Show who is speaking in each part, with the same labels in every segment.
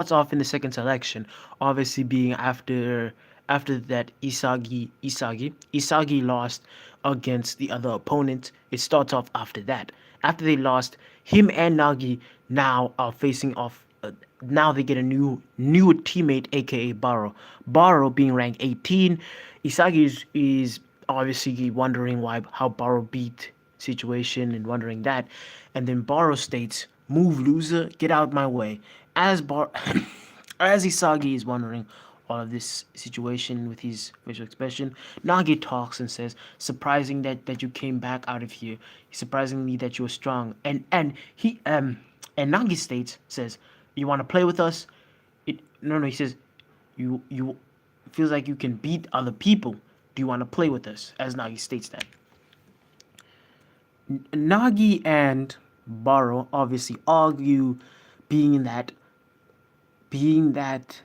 Speaker 1: starts off in the second selection, obviously being after that Isagi lost against the other opponent. It starts off after that. After they lost, him and Nagi now are facing off. Now they get a new teammate, aka Baro. Baro being ranked 18. Isagi is obviously wondering why how Baro beat situation and wondering that, and then Baro states, "Move, loser, get out my way." As Bar, as Isagi is wondering all of this situation with his facial expression, Nagi talks and says, "Surprising that you came back out of here. Surprisingly that you were strong." And Nagi says, "You want to play with us?" No, he says, "You feels like you can beat other people. Do you want to play with us?" As Nagi states that. Nagi and Baro obviously argue, being that being that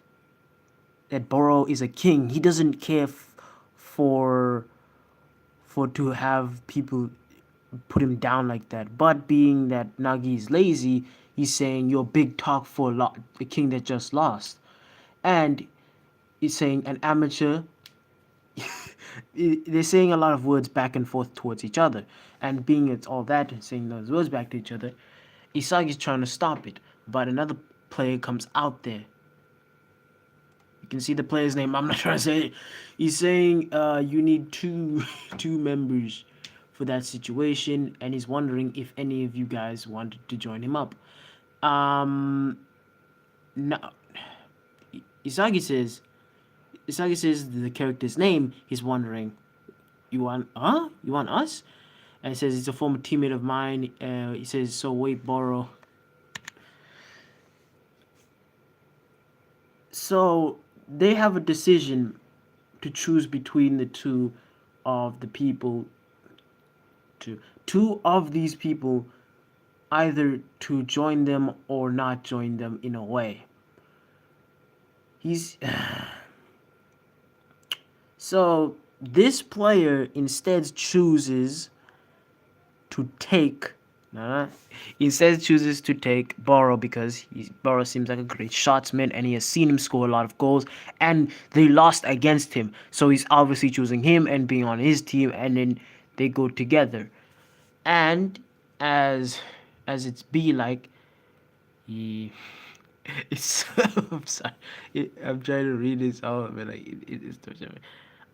Speaker 1: Baro is a king. He doesn't care for to have people put him down like that. But being that Nagi is lazy, he's saying you're big talk for a king that just lost, and he's saying an amateur. They're saying a lot of words back and forth towards each other, and being it's all that and saying those words back to each other, Isagi's trying to stop it, but another player comes out there. You can see the player's name. I'm not trying to say it. He's saying you need two members for that situation, and he's wondering if any of you guys wanted to join him up. Um, no, Isagi says Isagi says the character's name. He's wondering, you want us? And he says it's a former teammate of mine. He says, so wait, Boro. So they have a decision to choose between the two of the people, two of these people, either to join them or not join them in a way. He's so this player instead chooses to take instead chooses to take Boro because Boro seems like a great shotsman and he has seen him score a lot of goals, and they lost against him, so he's obviously choosing him and being on his team, and then they go together. And as it's be like he it's I'm sorry, I'm trying to read this out, but like it's torture.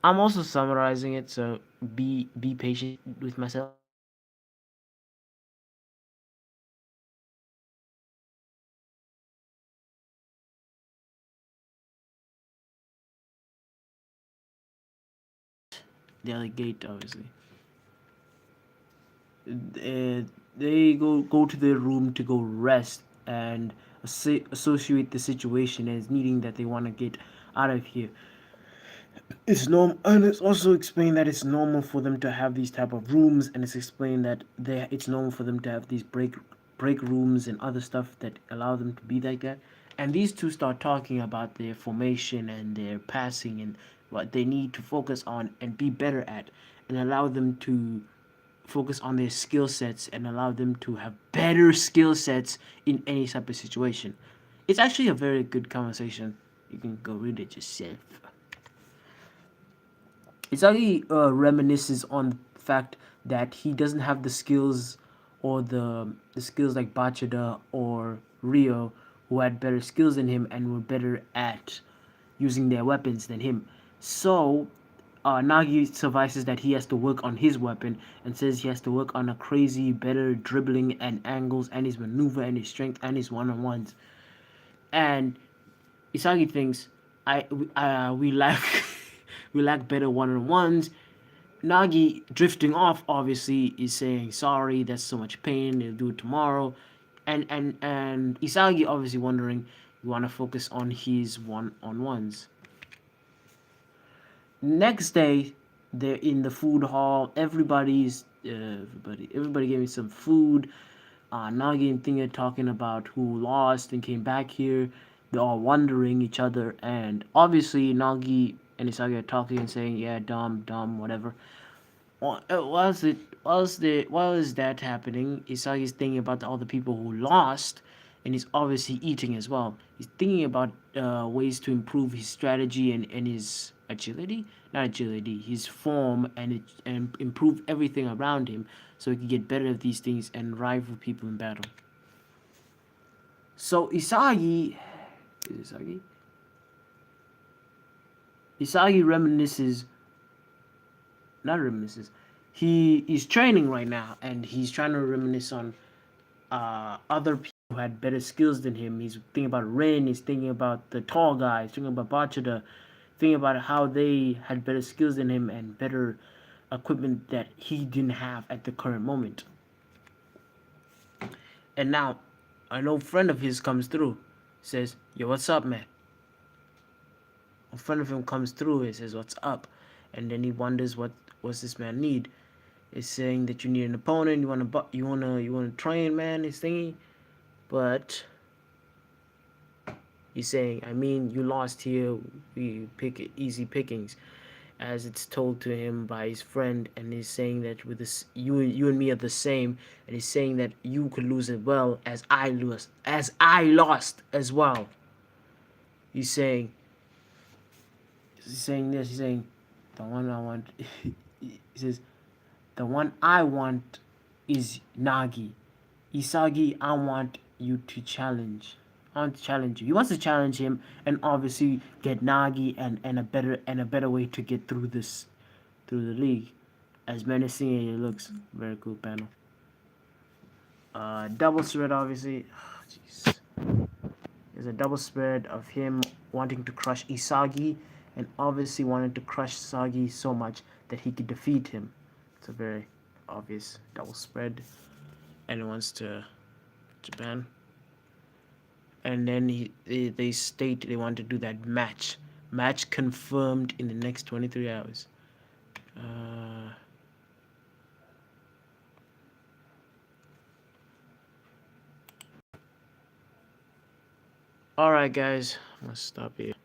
Speaker 1: I'm also summarizing it, so be patient with myself. The other gate, obviously. They go to their room to go rest and associate the situation as needing that they want to get out of here. It's normal, and it's also explained that it's normal for them to have these type of rooms, and it's explained that it's normal for them to have these break rooms and other stuff that allow them to be like that. And these two start talking about their formation and their passing and what they need to focus on and be better at, and allow them to focus on their skill sets and allow them to have better skill sets in any type of situation. It's actually a very good conversation. You can go read it yourself. Izagi reminisces on the fact that he doesn't have the skills or the skills like Bachida or Rio, who had better skills than him and were better at using their weapons than him. So Nagi suffices that he has to work on his weapon and says he has to work on a crazy better dribbling and angles and his maneuver and his strength and his one-on-ones. And Isagi thinks we lack we lack better one-on-ones. Nagi drifting off obviously is saying sorry, that's so much pain, they'll do it tomorrow. And Isagi obviously wondering we want to focus on his one-on-ones. Next day, they're in the food hall. Everybody gave me some food. Nagi and Thing are talking about who lost and came back here. They're all wondering each other, and obviously Nagi and Isagi are talking and saying, "Yeah, dumb, dumb, whatever." While is that happening, Isagi's thinking about all the people who lost, and he's obviously eating as well. He's thinking about ways to improve his strategy and his agility, not agility, his form, and improve everything around him so he can get better at these things and rival people in battle. So Isagi reminisces, not reminisces. He is training right now, and he's trying to reminisce on other people who had better skills than him. He's thinking about Rin. He's thinking about the tall guys. Thinking about Bachida. Thinking about how they had better skills than him and better equipment that he didn't have at the current moment. And now, an old friend of his comes through, says, "Yo, what's up, man?" A friend of him comes through and says, "What's up?" And then he wonders what's this man need. Is saying that you need an opponent, you wanna train, man, this thingy. But he's saying, I mean, you lost here, we pick easy pickings, as it's told to him by his friend, and he's saying that with this, you and me are the same, and he's saying that you could lose as well as I lost as well. He's saying he's saying the one I want he says the one I want is Nagi. Isagi, I want you to challenge. I want to challenge you. He wants to challenge him and obviously get Nagi and a better way to get through the league. As menacing as it looks, very cool panel. Double spread obviously. Jeez. There's a double spread of him wanting to crush Isagi and obviously wanting to crush Isagi so much that he could defeat him. It's a very obvious double spread. And he wants to Japan. And then they state they want to do that match. Match confirmed in the next 23 hours. Alright, guys. I'm going to stop here.